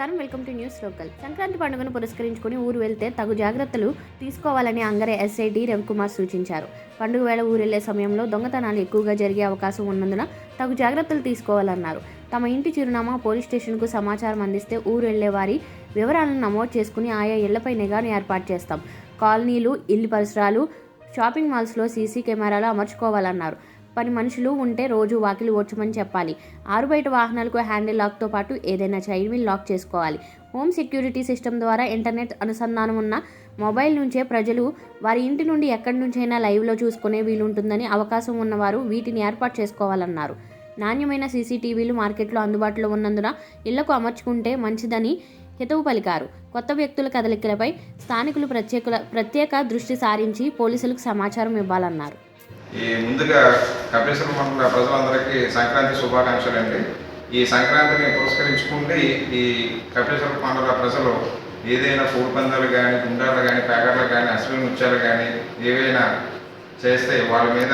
నమస్కారం, welcome to news local. Sankranti పండుగను పురస్కరించుకుని ఊరు వెళ్తే తగు జాగ్రత్తలు తీసుకోవాలని అంగరే ఎస్ఐ డి రవికుమార్ సూచించారు. పండుగ వేళ ఊరెళ్లే సమయంలో దొంగతనాలు ఎక్కువగా జరిగే అవకాశం ఉన్నందున తగు జాగ్రత్తలు తీసుకోవాలన్నారు. తమ ఇంటి చిరునామా పోలీస్ స్టేషన్కు సమాచారం అందిస్తే ఊరెళ్లే వారి వివరాలను నమోదు చేసుకుని ఆయా ఇళ్లపై నిఘాను ఏర్పాటు చేస్తాం. కాలనీలు, ఇల్లు పరిసరాలు, షాపింగ్ మాల్స్లో సీసీ కెమెరాలు అమర్చుకోవాలన్నారు. పని మనుషులు ఉంటే రోజు వాకిలి ఓడ్చమని చెప్పాలి. ఆరు బయట వాహనాలకు హ్యాండిల్ లాక్తో పాటు ఏదైనా చైన్ వీల్ లాక్ చేసుకోవాలి. హోమ్ సెక్యూరిటీ సిస్టమ్ ద్వారా ఇంటర్నెట్ అనుసంధానం ఉన్న మొబైల్ నుంచే ప్రజలు వారి ఇంటి నుండి ఎక్కడి నుంచైనా లైవ్లో చూసుకునే వీలుంటుందని అవకాశం ఉన్నవారు వీటిని ఏర్పాటు చేసుకోవాలన్నారు. నాణ్యమైన సీసీటీవీలు మార్కెట్లో అందుబాటులో ఉన్నందున ఇళ్లకు అమర్చుకుంటే మంచిదని హితవు పలికారు. కొత్త వ్యక్తుల కదలికలపై స్థానికులు ప్రత్యేక దృష్టి సారించి పోలీసులకు సమాచారం ఇవ్వాలన్నారు. ముందుగా కపిలేశ్వరం మండల ప్రజలందరికీ సంక్రాంతి శుభాకాంక్షలు అండి. ఈ సంక్రాంతిని పురస్కరించుకుంటే ఈ కపిలేశ్వరం మండల ప్రజలు ఏదైనా కోడి పందాలు కానీ, గుండాలు కానీ, పేకర్లు కానీ, అశ్విని ముత్యాలు కానీ ఏవైనా చేస్తే వాళ్ళ మీద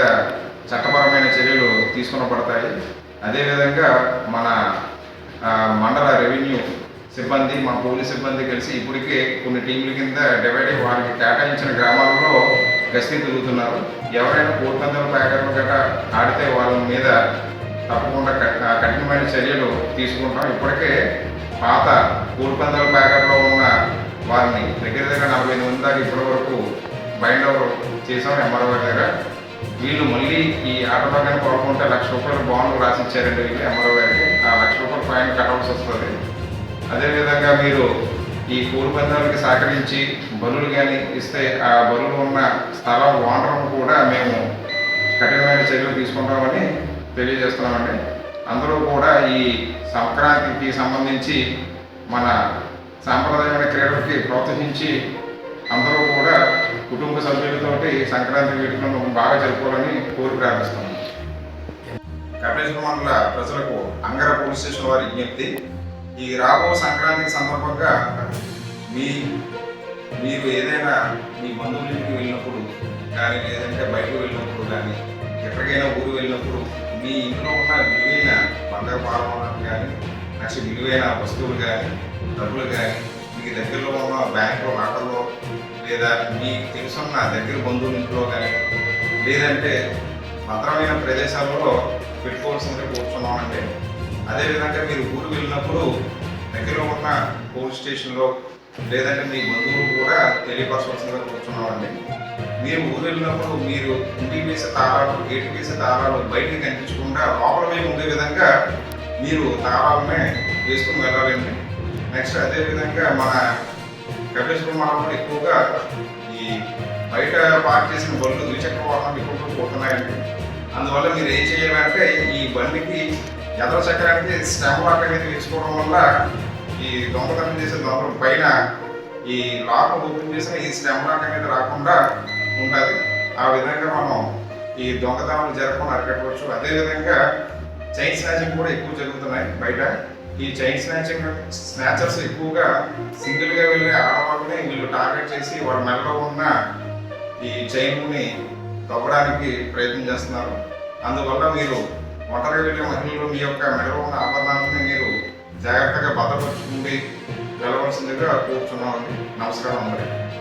చట్టపరమైన చర్యలు తీసుకునబడతాయి. అదేవిధంగా మన మండల రెవెన్యూ సిబ్బంది, మా పోలీస్ సిబ్బంది కలిసి ఇప్పటికే కొన్ని టీంల కింద డివైడ్ అయ్యి వారికి కేటాయించిన గ్రామాలలో గస్తీ తిరుగుతున్నారు. ఎవరైనా కోడి పందాలు, పేకర్లు గట్రా ఆడితే వాళ్ళ మీద తప్పకుండా కఠినమైన చర్యలు తీసుకుంటాం. ఇప్పటికే పాత కోడి పందాలు, పేకర్లో ఉన్న వారిని దగ్గర 48 మంది దాకా ఇప్పటి వరకు బైండ్ ఓవర్ చేసాం ఎంఆర్ఓ దగ్గర. వీళ్ళు మళ్ళీ ఈ ఆట భాగాన్ని పాల్గొంటే ₹1,00,000 బాండ్లు రాసిచ్చారండి వీళ్ళు ఎంఆర్ఓ గారికి. ఆ ₹1,00,000 ఫైన్ కట్టాల్సి వస్తుంది. అదేవిధంగా మీరు ఈ కోడి పందాలకి సహకరించి బలులు కానీ ఇస్తే ఆ బలులు ఉన్న స్థలం ఓనర్ను కూడా మేము కఠినమైన చర్యలు తీసుకుంటామని తెలియజేస్తున్నామండి. అందరూ కూడా ఈ సంక్రాంతికి సంబంధించి మన సాంప్రదాయమైన క్రీడలకి ప్రోత్సహించి అందరూ కూడా కుటుంబ సభ్యులతోటి సంక్రాంతి వేడుకలను బాగా జరుపుకోవాలని కోరి ప్రార్థిస్తున్నాం. కపిలేశ్వరం మండల ప్రజలకు అంగర పోలీస్ స్టేషన్ వారి విజ్ఞప్తి. ఈ రాబో సంక్రాంతి సందర్భంగా మీరు ఏదైనా మీ బంధువుల ఇంటికి వెళ్ళినప్పుడు కానీ, లేదంటే బయటకు వెళ్ళినప్పుడు కానీ, ఎక్కడికైనా ఊరు వెళ్ళినప్పుడు మీ ఇంట్లో ఉన్న విలువైన బంగారు పాలనాలు కానీ, నెక్స్ట్ విలువైన వస్తువులు కానీ, డబ్బులు కానీ మీకు దగ్గరలో ఉన్న బ్యాంకులో, లాకర్లో, లేదా మీకు తెలుసున్న దగ్గర బంధువుల ఇంట్లో కానీ, లేదంటే భద్రమైన ప్రదేశాలలో పెట్టుకోవాల్సిందే కూర్చున్నామంటే. అదేవిధంగా మీరు ఊరు వెళ్ళినప్పుడు దగ్గరలో ఉన్న పోలీస్ స్టేషన్లో లేదంటే మీ బంధువులు కూడా తెలియపరచవలసిందిగా కూర్చున్నామండి. మీరు ఊరు వెళ్ళినప్పుడు మీరు ఇంటికి వేసే తాళాలు, గేటుకి వేసే తాళాలు బయటికి కనిపించకుండా లోపల వైపు ఉండే విధంగా మీరు తాళాలనే వేసుకుని వెళ్ళాలండి. నెక్స్ట్ అదేవిధంగా మన కపిలేశ్వరం మండలంలో ఎక్కువగా ఈ బయట పార్క్ చేసిన బండ్లు, ద్విచక్ర వాహనాలు ఎక్కువగా పోతున్నాయండి. అందువల్ల మీరు ఏం చేయాలంటే ఈ బండికి ఎదర చక్రానికి స్టెమ్ లాక్ అనేది వేసుకోవడం వల్ల ఈ దొంగతనం చేసే దొంగల పైన ఈ లాక్ ఓపెన్ చేసిన ఈ స్టెమ్ లాక్ అనేది రాకుండా ఉంటుంది. ఆ విధంగా మనం ఈ దొంగతనాలు జరగకుండా అరికట్టవచ్చు. అదేవిధంగా చైన్ స్నాచింగ్ కూడా ఎక్కువ జరుగుతున్నాయి బయట. ఈ చైన్ స్నాచర్స్ ఎక్కువగా సింగిల్గా వెళ్ళే ఆడవాళ్ళని వీళ్ళు టార్గెట్ చేసి వాళ్ళ మెడలో ఉన్న ఈ చైన్ని తవ్వడానికి ప్రయత్నం చేస్తున్నారు. అందువల్ల మీరు ఒంటరి వెళ్ళే మహిళలు మీ యొక్క మెడలో ఉన్న ఆభరణాలని మీరు జాగ్రత్తగా భద్రపరుచుకుంటూ వెళ్ళవలసిందిగా కూర్చున్నామండి. నమస్కారం అందరికీ.